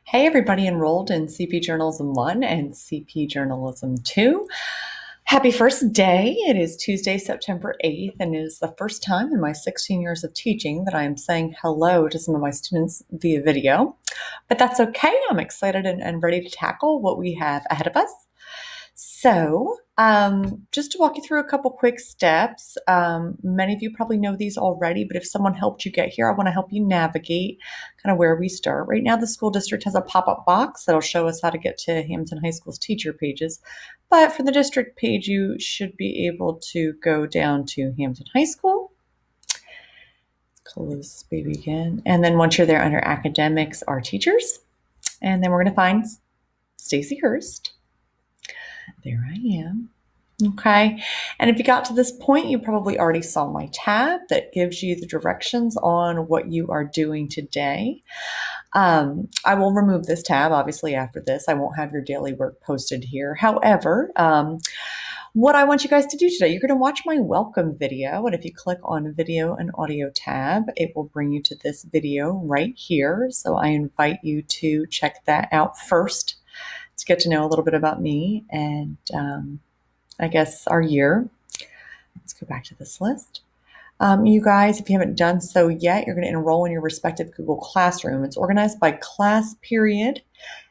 Hey, everybody enrolled in CP Journalism 1 and CP Journalism 2. Happy first day. It is Tuesday, September 8th, and it is the first time in my 16 years of teaching that I am saying hello to some of my students via video. But that's okay. I'm excited and ready to tackle what we have ahead of us. So, just to walk you through a couple quick steps, many of you probably know these already, but if someone helped you get here, I want to help you navigate kind of where we start. Right now, the school district has a pop-up box that'll show us how to get to Hamilton High School's teacher pages. But for the district page, you should be able to go down to Hamilton High School. Close this baby again. And then once you're there under academics, our teachers. And then we're going to find Stacy Hurst. There I am. Okay. And if you got to this point, you probably already saw my tab that gives you the directions on what you are doing today. I will remove this tab, obviously, after this. I won't have your daily work posted here. However, what I want you guys to do today, you're going to watch my welcome video. And if you click on video and audio tab, it will bring you to this video right here. So I invite you to check that out first to get to know a little bit about me and I guess our year. Let's go back to this list. You guys, if you haven't done so yet, you're going to enroll in your respective Google Classroom. It's organized by class period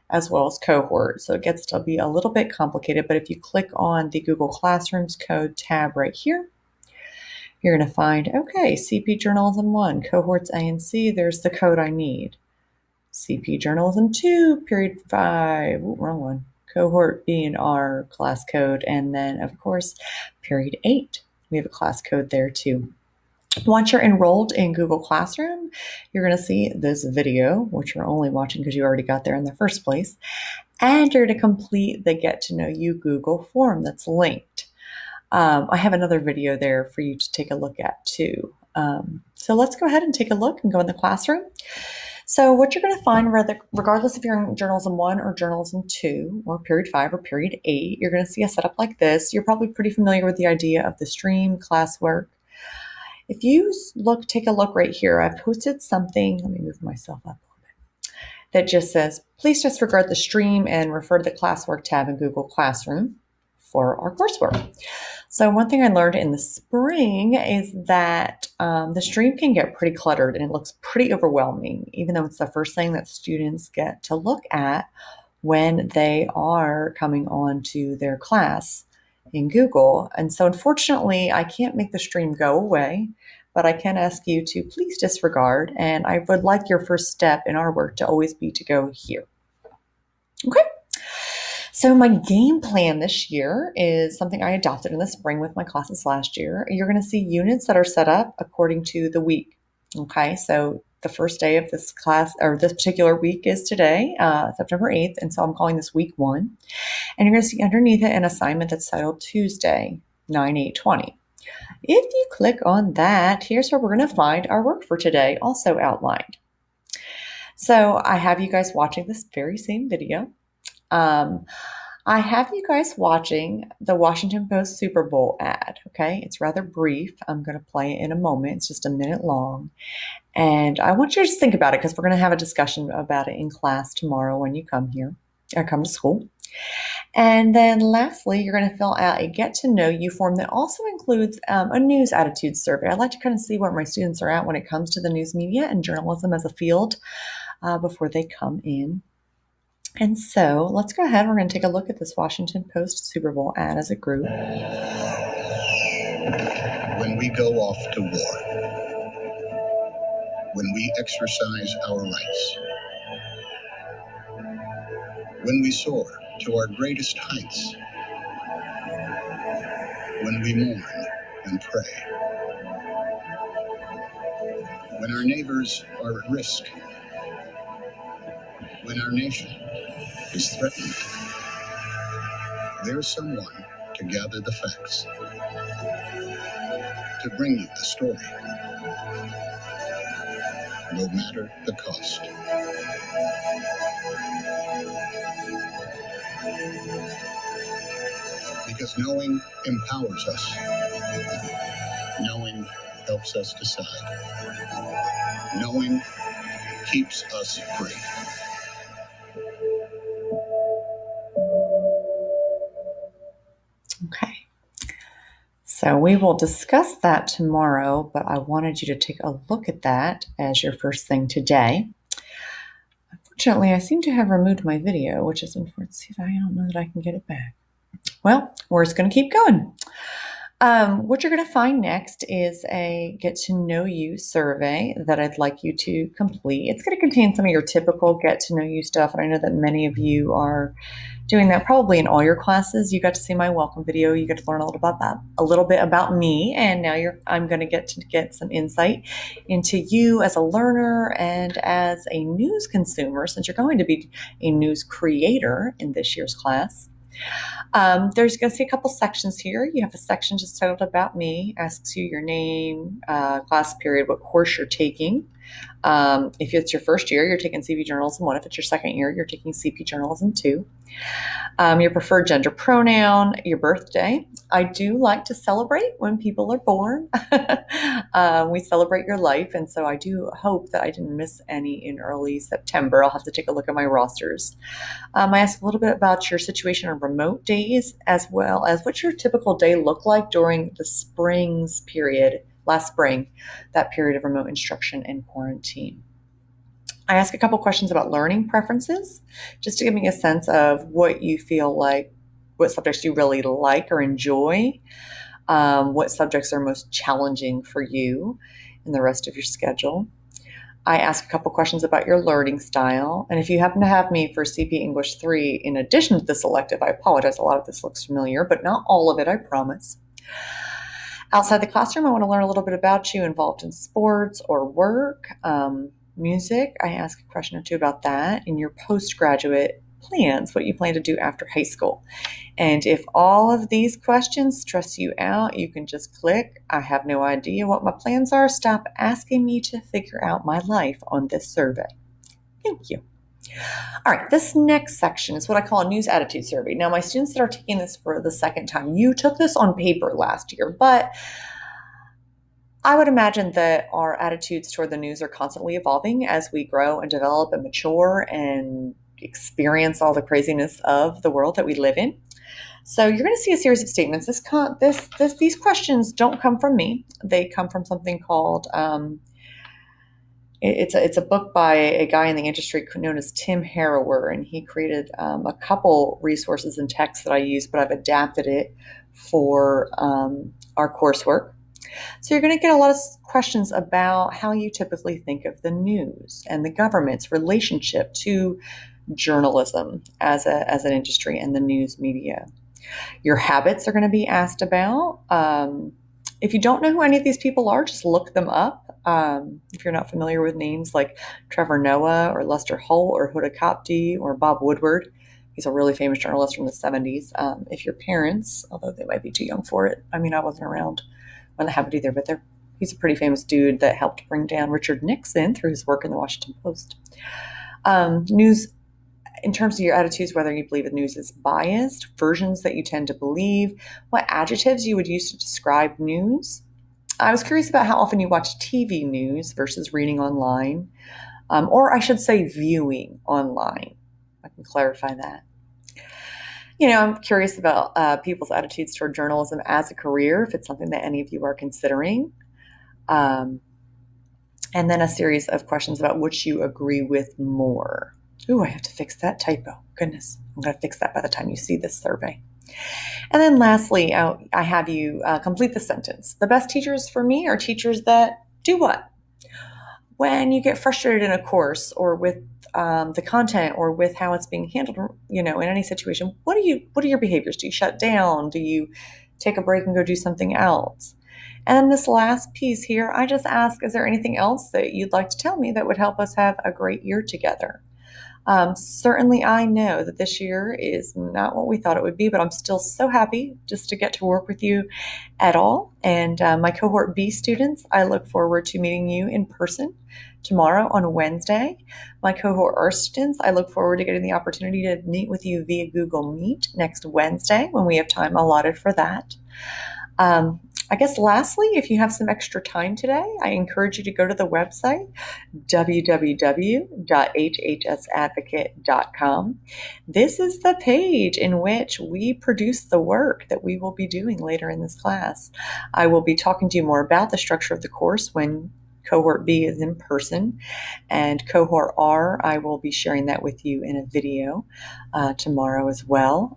as well as cohort. So it gets to be a little bit complicated, but if you click on the Google Classrooms code tab right here, you're going to find, okay, CP Journalism 1, cohorts A and C, there's the code I need. CP Journalism 2, period 5, ooh, wrong one, cohort B and R class code, and then, of course, period 8. We have a class code there too. Once you're enrolled in Google Classroom, you're going to see this video, which you're only watching because you already got there in the first place, and you're going to complete the Get to Know You Google form that's linked. I have another video there for you to take a look at too. So let's go ahead and take a look and go in the classroom. So what you're going to find, regardless if you're in Journalism 1 or Journalism 2 or period 5 or period 8, you're going to see a setup like this. You're probably pretty familiar with the idea of the stream, classwork. If you take a look right here, I've posted something, let me move myself up a little bit, that just says, please disregard the stream and refer to the classwork tab in Google Classroom for our coursework. So one thing I learned in the spring is that the stream can get pretty cluttered and it looks pretty overwhelming, even though it's the first thing that students get to look at when they are coming on to their class in Google. And so unfortunately, I can't make the stream go away, but I can ask you to please disregard. And I would like your first step in our work to always be to go here. Okay. So my game plan this year is something I adopted in the spring with my classes last year. You're going to see units that are set up according to the week. Okay, so the first day of this class or this particular week is today, September 8th, and so I'm calling this week 1. And you're going to see underneath it an assignment that's titled Tuesday, 9/8/20. If you click on that, here's where we're going to find our work for today, also outlined. So I have you guys watching this very same video. I have you guys watching the Washington Post Super Bowl ad, okay? It's rather brief. I'm going to play it in a moment. It's just a minute long. And I want you to just think about it because we're going to have a discussion about it in class tomorrow when you come here or come to school. And then lastly, you're going to fill out a Get to Know You form that also includes a news attitude survey. I like to kind of see where my students are at when it comes to the news media and journalism as a field before they come in. And so let's go ahead. We're going to take a look at this Washington Post Super Bowl ad as a group. When we go off to war, when we exercise our rights, when we soar to our greatest heights, when we mourn and pray, when our neighbors are at risk, when our nation is threatened, there's someone to gather the facts, to bring you the story, no matter the cost. Because knowing empowers us. Knowing helps us decide. Knowing keeps us free. So we will discuss that tomorrow, but I wanted you to take a look at that as your first thing today. Unfortunately, I seem to have removed my video, which is unfortunate. See if I don't know that I can get it back. Well, we're just going to keep going. What you're going to find next is a get to know you survey that I'd like you to complete. It's going to contain some of your typical get to know you stuff, and I know that many of you are doing that probably in all your classes. You got to see my welcome video. You get to learn a little bit about me, and now I'm going to get some insight into you as a learner and as a news consumer, since you're going to be a news creator in this year's class. There's going to be a couple sections here. You have a section just titled About Me, asks you your name, class period, what course you're taking. If it's your first year, you're taking CP Journalism 1. If it's your second year, you're taking CP Journalism 2. Your preferred gender pronoun, your birthday. I do like to celebrate when people are born. We celebrate your life, and so I do hope that I didn't miss any in early September. I'll have to take a look at my rosters. I asked a little bit about your situation on remote days, as well as what your typical day looked like during the spring's period, last spring, that period of remote instruction and quarantine. I ask a couple questions about learning preferences, just to give me a sense of what you feel like, what subjects you really like or enjoy, what subjects are most challenging for you in the rest of your schedule. I ask a couple questions about your learning style. And if you happen to have me for CP English 3 in addition to this elective, I apologize. A lot of this looks familiar, but not all of it, I promise. Outside the classroom, I want to learn a little bit about you involved in sports or work. Music, I ask a question or two about that. In your postgraduate plans, what you plan to do after high school. And if all of these questions stress you out, you can just click, I have no idea what my plans are. Stop asking me to figure out my life on this survey. Thank you. All right, this next section is what I call a news attitude survey. Now, my students that are taking this for the second time, you took this on paper last year, but I would imagine that our attitudes toward the news are constantly evolving as we grow and develop and mature and experience all the craziness of the world that we live in. So you're going to see a series of statements. These questions don't come from me. They come from something called, it's a book by a guy in the industry known as Tim Harrower, and he created a couple resources and texts that I use, but I've adapted it for our coursework. So you're going to get a lot of questions about how you typically think of the news and the government's relationship to journalism as an industry and the news media. Your habits are going to be asked about. If you don't know who any of these people are, just look them up. If you're not familiar with names like Trevor Noah or Lester Holt or Huda Kapdi or Bob Woodward, he's a really famous journalist from the 70s. If your parents, although they might be too young for it, I mean, I wasn't around when that happened either, but he's a pretty famous dude that helped bring down Richard Nixon through his work in the Washington Post. News, in terms of your attitudes, whether you believe the news is biased, versions that you tend to believe, what adjectives you would use to describe news. I was curious about how often you watch TV news versus reading online, or I should say viewing online. I can clarify that. I'm curious about people's attitudes toward journalism as a career, if it's something that any of you are considering. And then a series of questions about which you agree with more. Ooh, I have to fix that typo. Goodness, I'm going to fix that by the time you see this survey. And then lastly, I have you complete the sentence. The best teachers for me are teachers that do what? When you get frustrated in a course or with the content or with how it's being handled, in any situation, what are your behaviors? Do you shut down? Do you take a break and go do something else? And then this last piece here, I just ask, is there anything else that you'd like to tell me that would help us have a great year together? Certainly, I know that this year is not what we thought it would be, but I'm still so happy just to get to work with you at all. And my Cohort B students, I look forward to meeting you in person tomorrow on Wednesday. My Cohort R students, I look forward to getting the opportunity to meet with you via Google Meet next Wednesday when we have time allotted for that. I guess lastly, if you have some extra time today, I encourage you to go to the website www.hhsadvocate.com. This is the page in which we produce the work that we will be doing later in this class. I will be talking to you more about the structure of the course when Cohort B is in person, and Cohort R, I will be sharing that with you in a video tomorrow as well.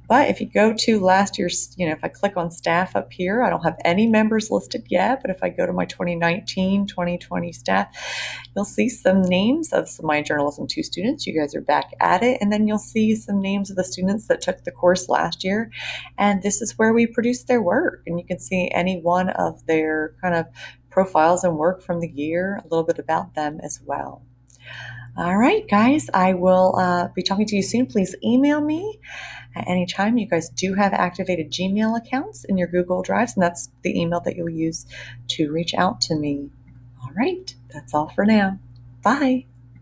But if you go to last year's, if I click on staff up here, I don't have any members listed yet, but if I go to my 2019, 2020 staff, you'll see some names of some of my Journalism 2 students. You guys are back at it. And then you'll see some names of the students that took the course last year. And this is where we produced their work. And you can see any one of their kind of profiles and work from the year, a little bit about them as well. All right, guys, I will be talking to you soon. Please email me at any time. You guys do have activated Gmail accounts in your Google Drives, and that's the email that you'll use to reach out to me. All right, that's all for now. Bye.